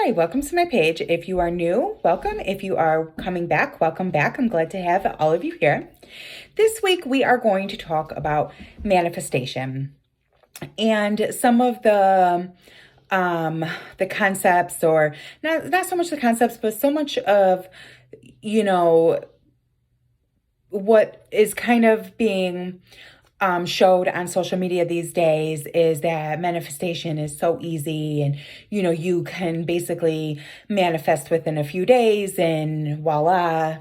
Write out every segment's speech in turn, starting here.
Hi, welcome to my page. If you are new, welcome. If you are coming back, welcome back. I'm glad to have all of you here. This week, we are going to talk about manifestation and some of the concepts, or not so much the concepts, but so much of, you know, what is kind of being showed on social media these days is that manifestation is so easy, and you can basically manifest within a few days and voila,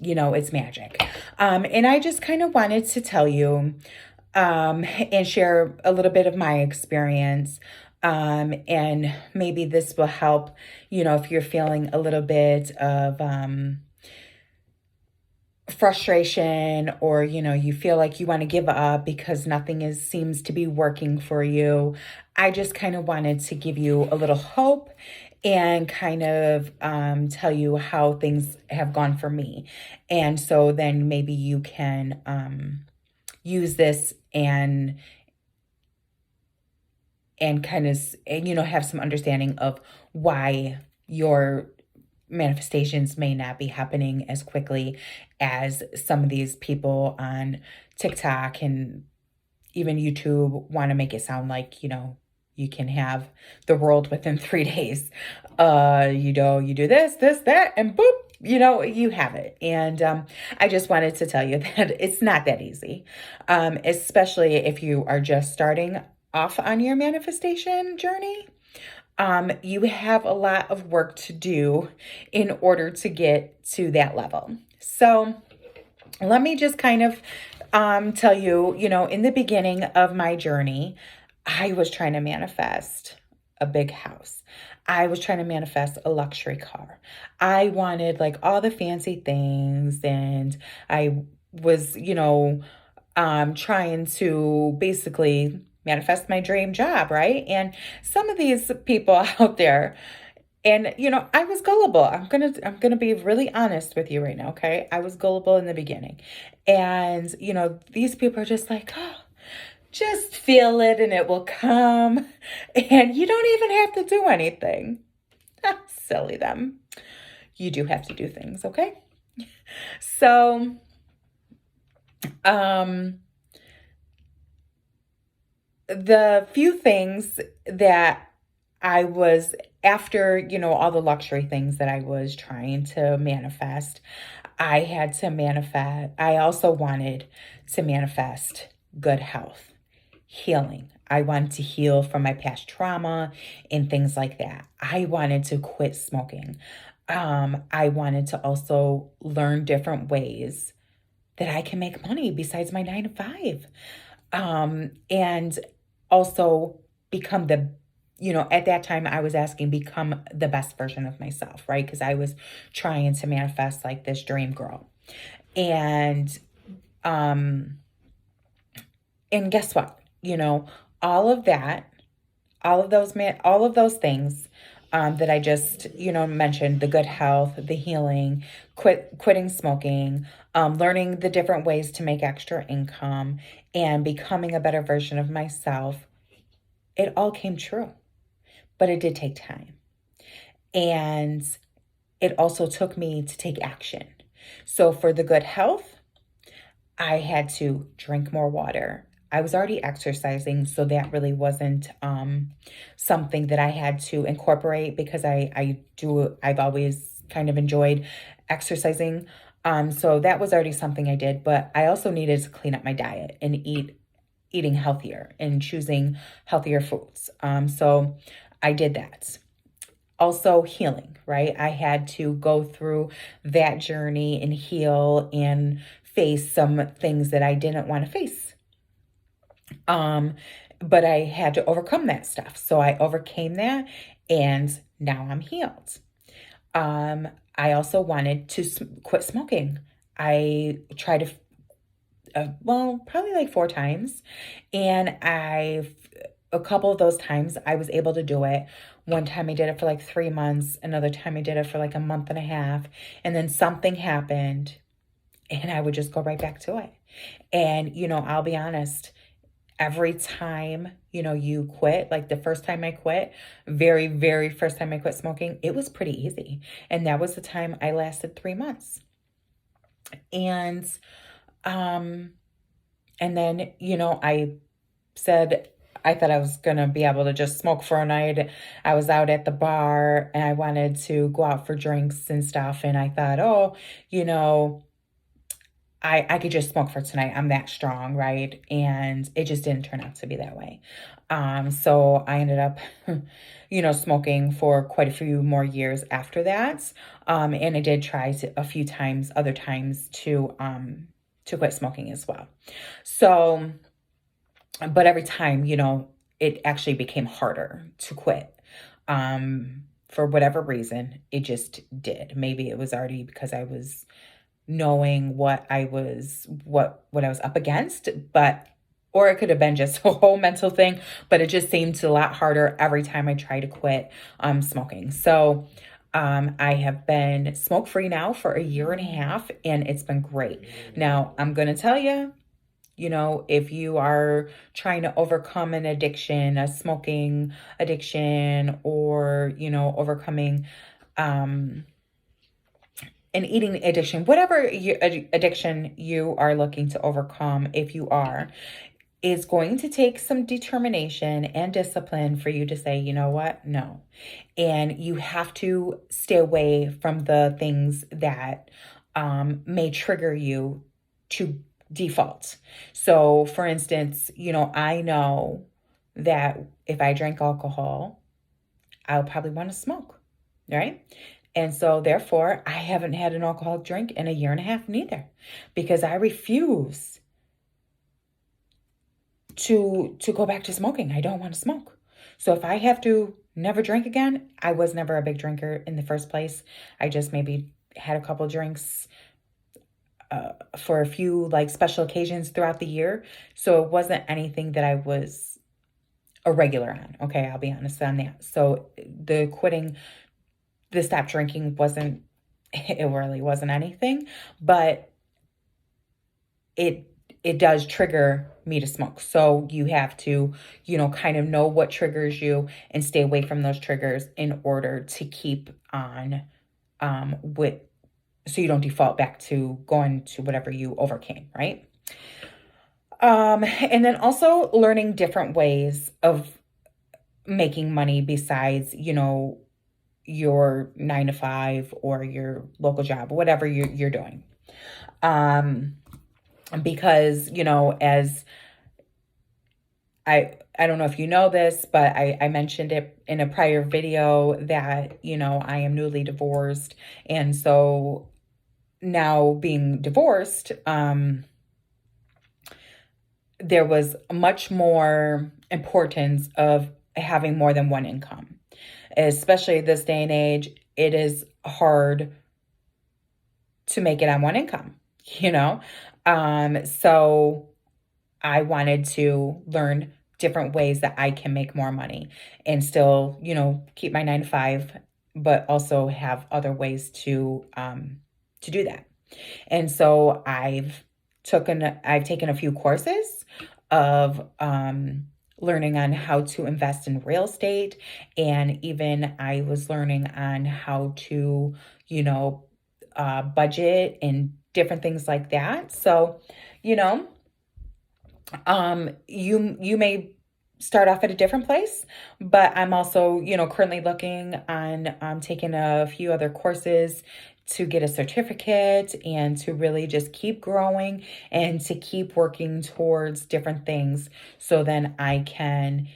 it's magic. And I just kind of wanted to tell you and share a little bit of my experience. And maybe this will help, if you're feeling a little bit of frustration, or you feel like you want to give up because nothing is seems to be working for you. I just kind of wanted to give you a little hope and kind of tell you how things have gone for me, and so then maybe you can use this and kind of have some understanding of why your manifestations may not be happening as quickly as some of these people on TikTok and even YouTube want to make it sound like, you can have the world within 3 days. You do this, that, and boop, you have it. And I just wanted to tell you that it's not that easy, especially if you are just starting off on your manifestation journey. You have a lot of work to do in order to get to that level. So let me just kind of tell you, in the beginning of my journey, I was trying to manifest a big house. I was trying to manifest a luxury car. I wanted like all the fancy things, and I was, trying to basically manifest my dream job, right? And some of these people out there, and I was gullible. I'm gonna be really honest with you right now, okay? I was gullible in the beginning. And these people are just like, oh, just feel it and it will come. And you don't even have to do anything. Silly them. You do have to do things, okay? So, um, the few things that I was after, all the luxury things that I was trying to manifest, I had to manifest. I also wanted to manifest good health, healing. I wanted to heal from my past trauma and things like that. I wanted to quit smoking. I wanted to also learn different ways that I can make money besides my 9 to 5. And also become at that time I was asking, become the best version of myself, right? Because I was trying to manifest like this dream girl. And, um, and guess what? All of that, all of those things that I just, mentioned, the good health, the healing, quitting smoking, learning the different ways to make extra income, and becoming a better version of myself, it all came true. But it did take time. And it also took me to take action. So for the good health, I had to drink more water. I was already exercising, so that really wasn't something that I had to incorporate, because I've always kind of enjoyed exercising. So that was already something I did, but I also needed to clean up my diet and eating healthier and choosing healthier foods. So I did that. Also healing, right? I had to go through that journey and heal and face some things that I didn't want to face. Um, but I had to overcome that stuff. So I overcame that, and now I'm healed. I also wanted to quit smoking. I tried to, probably like 4 times. And a couple of those times I was able to do it. One time I did it for like 3 months. Another time I did it for like a month and a half. And then something happened and I would just go right back to it. And, I'll be honest, every time, you quit, like the first time I quit, very, very first time I quit smoking, it was pretty easy. And that was the time I lasted 3 months. And, um, and then, I said I thought I was going to be able to just smoke for a night. I was out at the bar and I wanted to go out for drinks and stuff. And I thought, oh, you know, I could just smoke for tonight. I'm that strong, right? And it just didn't turn out to be that way. So I ended up, smoking for quite a few more years after that. And I did try a few times, other times to quit smoking as well. So, but every time, it actually became harder to quit. For whatever reason, it just did. Maybe it was already because I was knowing what I was up against, but or it could have been just a whole mental thing, but it just seemed a lot harder every time I tried to quit smoking. So I have been smoke free now for a year and a half, and it's been great. Now, I'm going to tell you, if you are trying to overcome an addiction, a smoking addiction, or, overcoming um, an eating addiction, whatever addiction you are looking to overcome, if you are, is going to take some determination and discipline for you to say, you know what? No. And you have to stay away from the things that may trigger you to default. So, for instance, I know that if I drink alcohol, I'll probably want to smoke, right? And so, therefore, I haven't had an alcoholic drink in a year and a half neither, because I refuse to go back to smoking. I don't want to smoke. So if I have to never drink again, I was never a big drinker in the first place. I just maybe had a couple drinks for a few like special occasions throughout the year. So it wasn't anything that I was a regular on. Okay, I'll be honest on that. So the stop drinking it really wasn't anything, but it does trigger me to smoke. So you have to, kind of know what triggers you and stay away from those triggers in order to keep on so you don't default back to going to whatever you overcame, right? And then also learning different ways of making money besides, your 9 to 5 or your local job, whatever you're doing. Because, as I don't know if you know this, but I mentioned it in a prior video that, I am newly divorced. And so now being divorced, there was much more importance of having more than one income. Especially this day and age, it is hard to make it on one income, So I wanted to learn different ways that I can make more money and still, keep my 9 to 5, but also have other ways to do that. And so I've taken a few courses of learning on how to invest in real estate, and even I was learning on how to, budget and different things like that. So, you may start off at a different place, but I'm also, currently looking on taking a few other courses to get a certificate and to really just keep growing and to keep working towards different things so then I can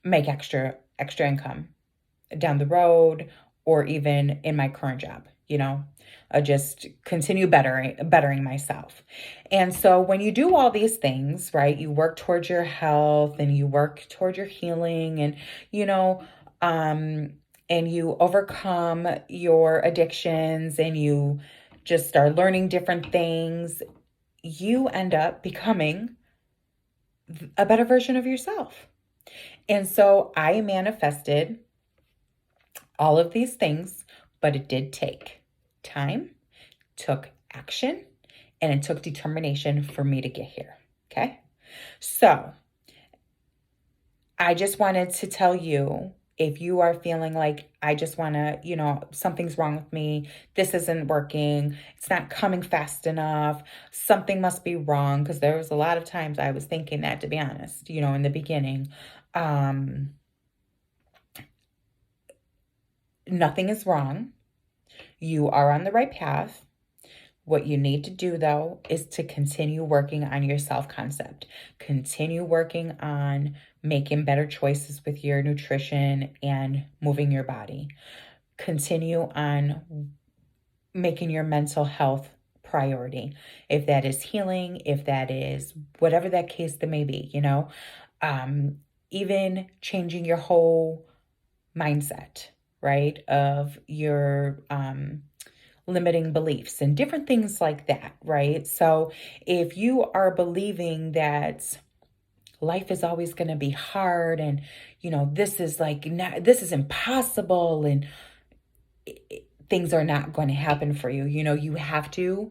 make extra income down the road or even in my current job, just continue bettering myself. And so when you do all these things, right, you work towards your health and you work towards your healing and, and you overcome your addictions and you just start learning different things, you end up becoming a better version of yourself. And so I manifested all of these things, but it did take time, took action, and it took determination for me to get here. Okay. So I just wanted to tell you, if you are feeling like, I just want to, something's wrong with me, this isn't working, it's not coming fast enough, something must be wrong. Because there was a lot of times I was thinking that, to be honest, in the beginning. Um, Nothing is wrong. You are on the right path. What you need to do, though, is to continue working on your self concept, continue working on making better choices with your nutrition and moving your body, continue on making your mental health priority. If that is healing, if that is whatever that case that may be, um, even changing your whole mindset, right? Of your, limiting beliefs and different things like that, right? So if you are believing that life is always going to be hard and this is like not, this is impossible and things are not going to happen for you, you have to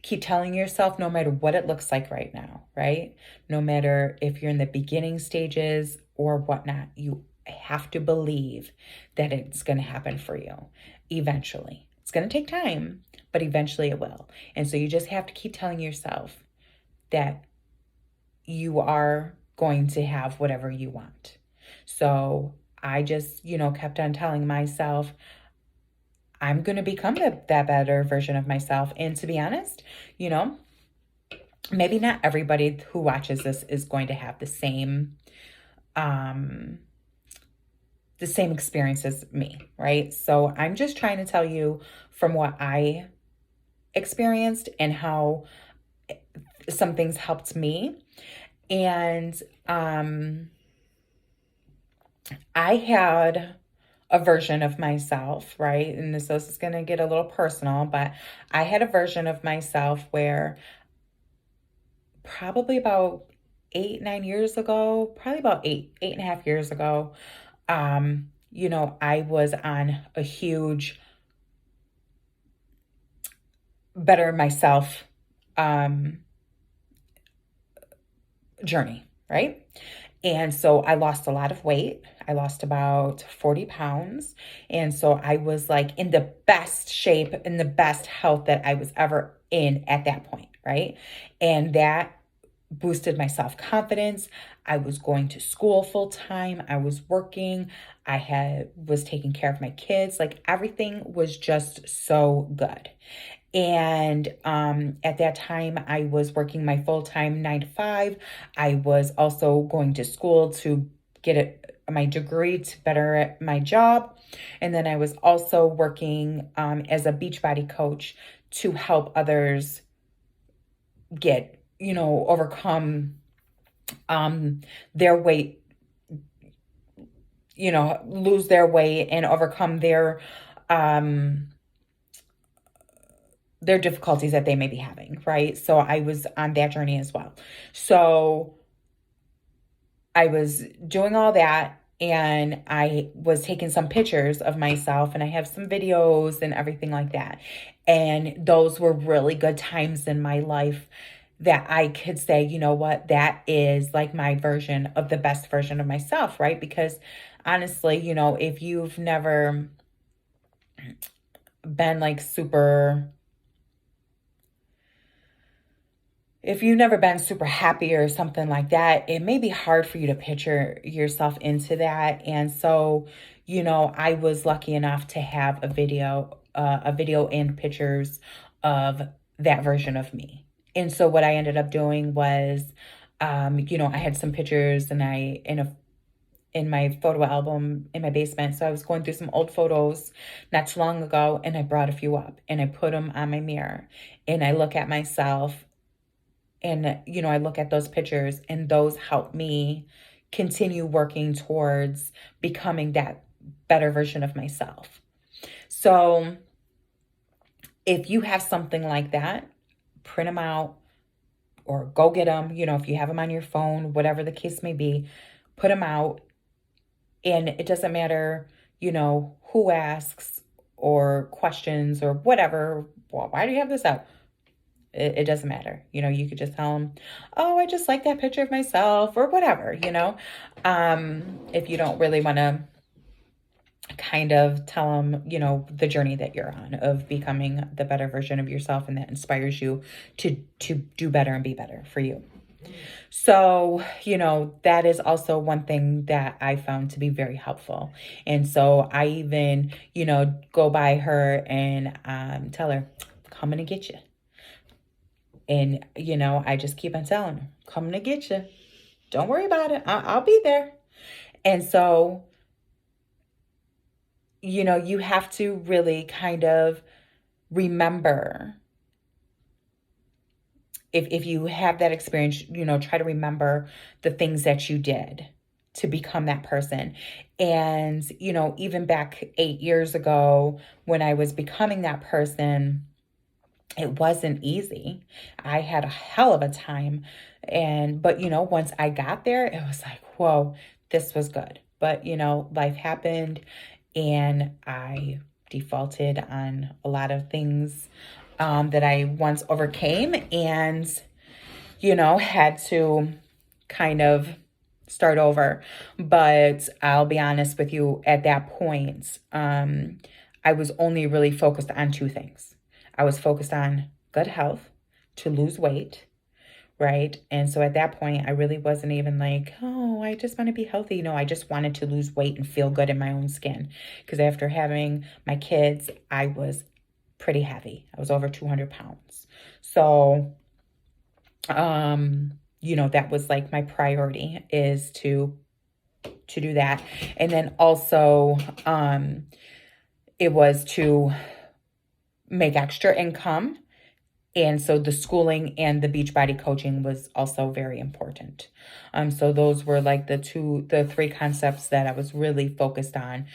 keep telling yourself, no matter what it looks like right now, right? No matter if you're in the beginning stages or whatnot, you have to believe that it's going to happen for you eventually. It's going to take time, but eventually it will. And so you just have to keep telling yourself that you are going to have whatever you want. So I just, kept on telling myself, I'm going to become that better version of myself. And to be honest, you know, maybe not everybody who watches this is going to have um the same experience as me, right? So I'm just trying to tell you from what I experienced and how some things helped me. And I had a version of myself, right? And this is going to get a little personal, but I had a version of myself where probably about 8, 9 years ago, probably about 8.5 years ago, I was on a huge better myself um, journey, right? And so I lost a lot of weight. I lost about 40 pounds. And so I was like in the best shape, in the best health that I was ever in at that point, right? And that boosted my self-confidence. I was going to school full time. I was working. Was taking care of my kids. Like everything was just so good. And at that time, I was working my full time 9 to 5. I was also going to school to my degree to better at my job. And then I was also working as a Beachbody coach to help others overcome their weight, lose their weight and overcome their difficulties that they may be having, right? So I was on that journey as well. So I was doing all that and I was taking some pictures of myself and I have some videos and everything like that. And those were really good times in my life that I could say, you know what, that is like my version of the best version of myself, right? Because honestly, been like super if you've never been super happy or something like that, it may be hard for you to picture yourself into that. And so, I was lucky enough to have a video and pictures of that version of me. And so what I ended up doing was, I had some pictures and in my photo album in my basement. So I was going through some old photos not too long ago and I brought a few up and I put them on my mirror and I look at myself and, I look at those pictures and those help me continue working towards becoming that better version of myself. So if you have something like that, print them out or go get them, if you have them on your phone, whatever the case may be, put them out. And it doesn't matter, who asks or questions or whatever. Well, why do you have this out? It doesn't matter. You could just tell them, oh, I just like that picture of myself or whatever, if you don't really want to kind of tell them, the journey that you're on of becoming the better version of yourself, and that inspires you to do better and be better for you. So, that is also one thing that I found to be very helpful. And so I even, go by her and tell her, coming to get you. And, I just keep on telling her, coming to get you. Don't worry about it. I'll be there. And so, you have to really kind of remember, if you have that experience, try to remember the things that you did to become that person. And, even back 8 years ago when I was becoming that person, it wasn't easy. I had a hell of a time. But, once I got there, it was like, whoa, this was good. But, life happened and I defaulted on a lot of things that I once overcame, and, had to kind of start over. But I'll be honest with you, at that point, I was only really focused on two things. I was focused on good health, to lose weight, right? And so at that point, I really wasn't even like, oh, I just want to be healthy. No, I just wanted to lose weight and feel good in my own skin. Because after having my kids, I was pretty heavy. I was over 200 pounds. So, that was like my priority, is to do that. And then also, it was to make extra income. And so the schooling and the Beachbody coaching was also very important. So those were like the three concepts that I was really focused on.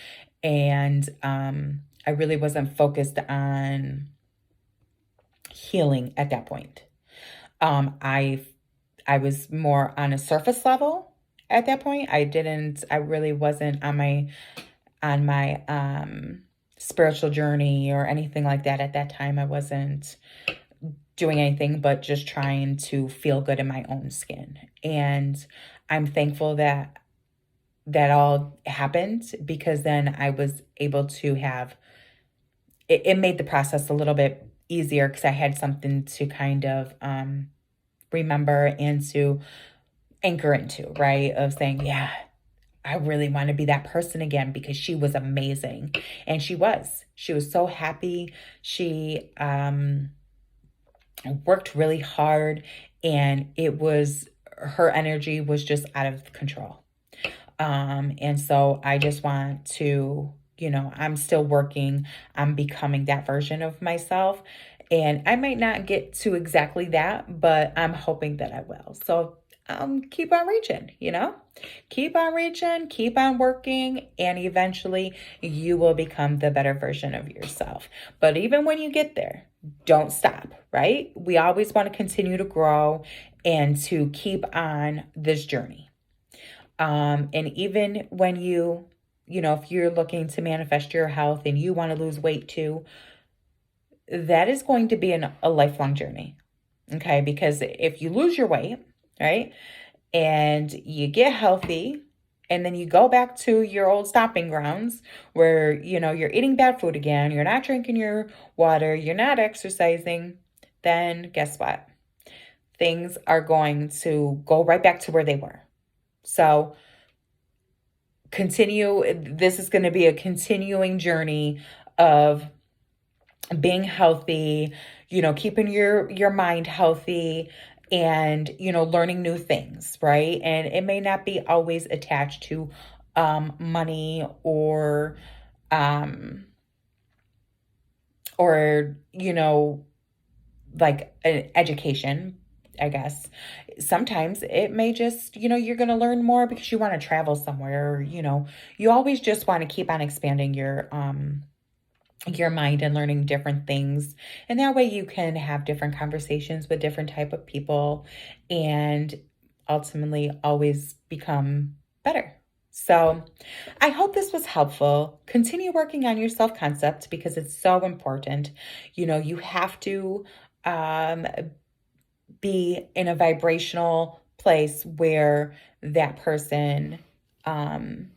And I really wasn't focused on healing at that point. I was more on a surface level at that point. I really wasn't on my spiritual journey or anything like that at that time. I wasn't doing anything but just trying to feel good in my own skin. And I'm thankful that that all happened, because then I was able to have it made the process a little bit easier, because I had something to kind of remember and to anchor into, right? Of saying, yeah, I really want to be that person again, because she was amazing. And she was so happy. She worked really hard, and her energy was just out of control. And so I just want to, I'm still working on becoming that version of myself. And I might not get to exactly that, but I'm hoping that I will. So keep on reaching, keep on reaching, keep on working, and eventually you will become the better version of yourself. But even when you get there, don't stop, right? We always want to continue to grow and to keep on this journey. And even when if you're looking to manifest your health and you want to lose weight too, that is going to be a lifelong journey. Okay. Because if you lose your weight, right, and you get healthy, and then you go back to your old stopping grounds where, you're eating bad food again, you're not drinking your water, you're not exercising, then guess what? Things are going to go right back to where they were. So this is going to be a continuing journey of being healthy, keeping your mind healthy, and, learning new things, right? And it may not be always attached to money or like an education, I guess. Sometimes it may just, you're going to learn more because you want to travel somewhere, or, you always just want to keep on expanding your mind and learning different things. And that way you can have different conversations with different type of people, and ultimately always become better. So I hope this was helpful. Continue working on your self-concept, because it's so important. You have to um, be in a vibrational place where that person um,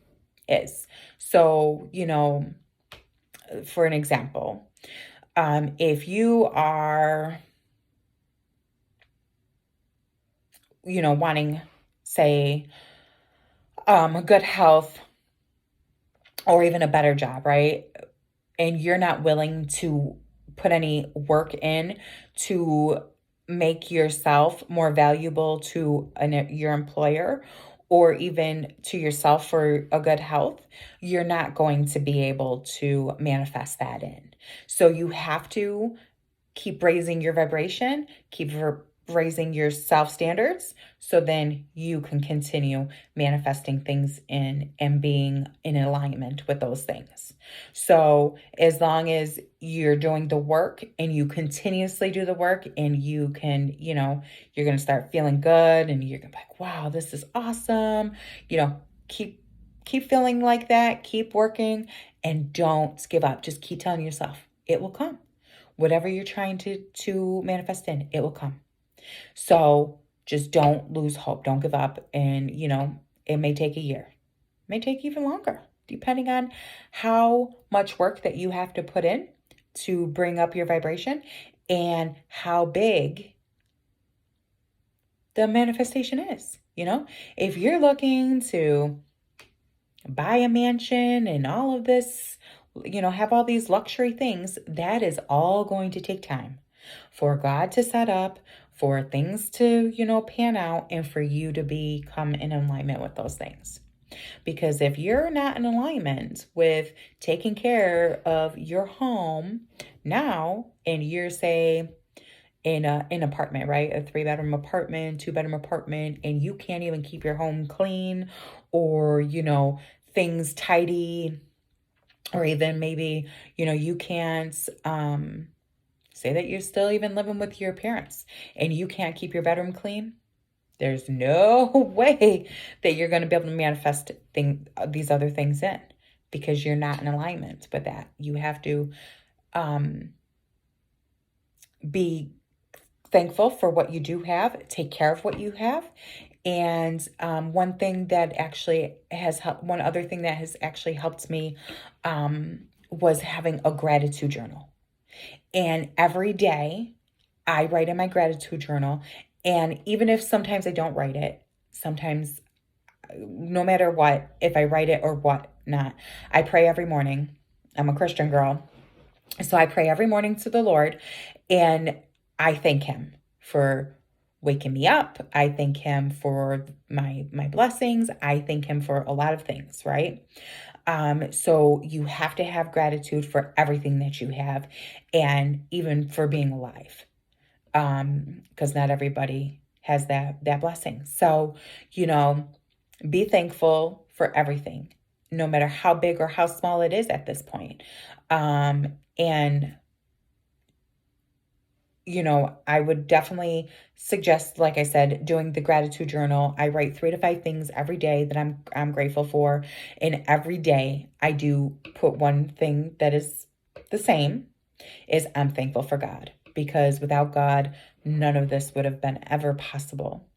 is. So, for an example, if you are, wanting, say, good health or even a better job, right? And you're not willing to put any work in to make yourself more valuable to your employer or even to yourself for a good health, you're not going to be able to manifest that in. So you have to keep raising your vibration, keep raising your self standards, so then you can continue manifesting things in and being in alignment with those things. So as long as you're doing the work and you continuously do the work and you can, you're going to start feeling good and you're going to be like, wow, this is awesome. Keep feeling like that, keep working, and don't give up. Just keep telling yourself it will come. Whatever you're trying to manifest in, it will come. So just don't lose hope. Don't give up. And, it may take a year. It may take even longer, depending on how much work that you have to put in to bring up your vibration and how big the manifestation is. If you're looking to buy a mansion and all of this, have all these luxury things, that is all going to take time for God to set up, for things to, pan out, and for you to become in alignment with those things. Because if you're not in alignment with taking care of your home now, and you're, say, in an apartment, right? A 3-bedroom apartment, 2-bedroom apartment, and you can't even keep your home clean or, things tidy, or even maybe, you can't say that you're still even living with your parents and you can't keep your bedroom clean. There's no way that you're going to be able to manifest these other things in, because you're not in alignment with that. You have to be thankful for what you do have, take care of what you have. And one other thing that has actually helped me was having a gratitude journal. And every day I write in my gratitude journal. And even if sometimes I don't write it, sometimes, no matter what, if I write it or what not, I pray every morning. I'm a Christian girl. So I pray every morning to the Lord, and I thank him for waking me up. I thank him for my blessings. I thank him for a lot of things, right? So you have to have gratitude for everything that you have, and even for being alive, because not everybody has that blessing. So, be thankful for everything, no matter how big or how small it is at this point. And I would definitely suggest, like I said, doing the gratitude journal. I write 3 to 5 things every day that I'm grateful for. And every day I do put one thing that is the same, is I'm thankful for God. Because without God, none of this would have been ever possible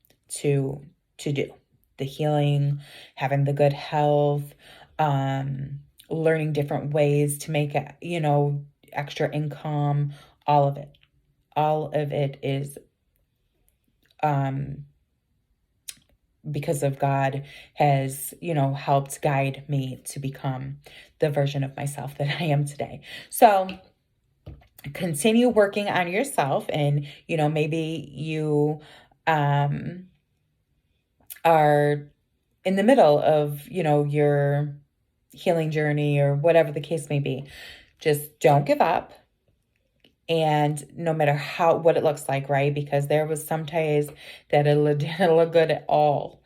to do. The healing, having the good health, learning different ways to make, extra income, all of it. All of it is because of God has, helped guide me to become the version of myself that I am today. So continue working on yourself, and, maybe you are in the middle of, your healing journey or whatever the case may be. Just don't give up. And no matter what it looks like, right? Because there was some days that it didn't look good at all.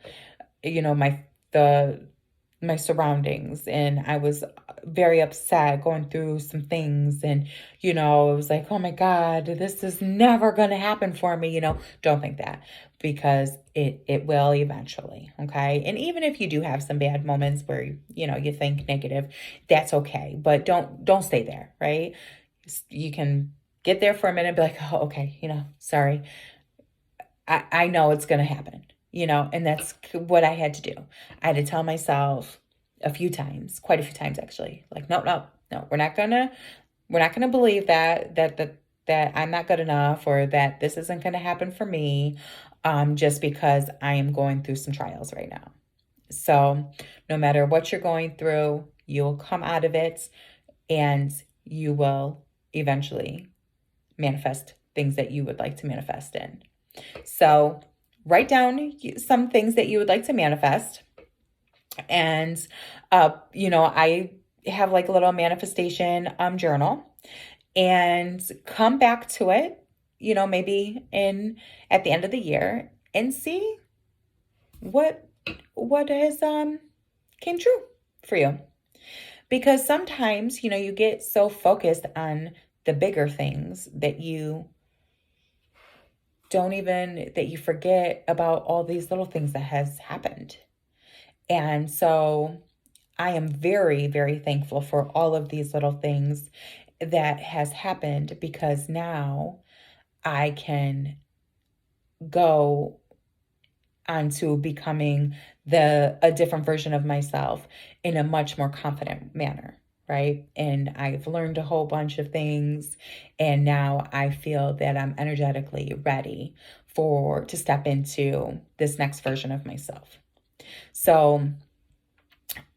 My surroundings, and I was very upset, going through some things, and it was like, oh my God, this is never going to happen for me. Don't think that, because it will eventually. Okay. And even if you do have some bad moments where you think negative, that's okay, but don't stay there, right? You can get there for a minute and be like, oh, okay, sorry. I know it's going to happen, and that's what I had to do. I had to tell myself a few times, quite a few times actually, like, no, no, no, we're not gonna believe that I'm not good enough, or that this isn't gonna happen for me, just because I am going through some trials right now. So no matter what you're going through, you'll come out of it, and you will eventually manifest things that you would like to manifest in. So write down some things that you would like to manifest. And, I have like a little manifestation journal, and come back to it, maybe in at the end of the year, and see what has came true for you. Because sometimes, you get so focused on the bigger things that you forget about all these little things that has happened. And so I am very, very thankful for all of these little things that has happened, because now I can go on to becoming a different version of myself in a much more confident manner, right? And I've learned a whole bunch of things, and now I feel that I'm energetically ready to step into this next version of myself. So,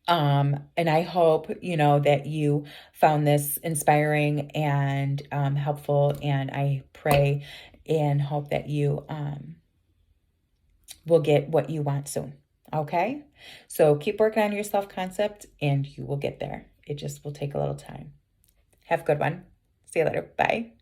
and I hope, that you found this inspiring and helpful. And I pray and hope that you will get what you want soon. Okay? So keep working on your self concept, and you will get there. It just will take a little time. Have a good one. See you later. Bye.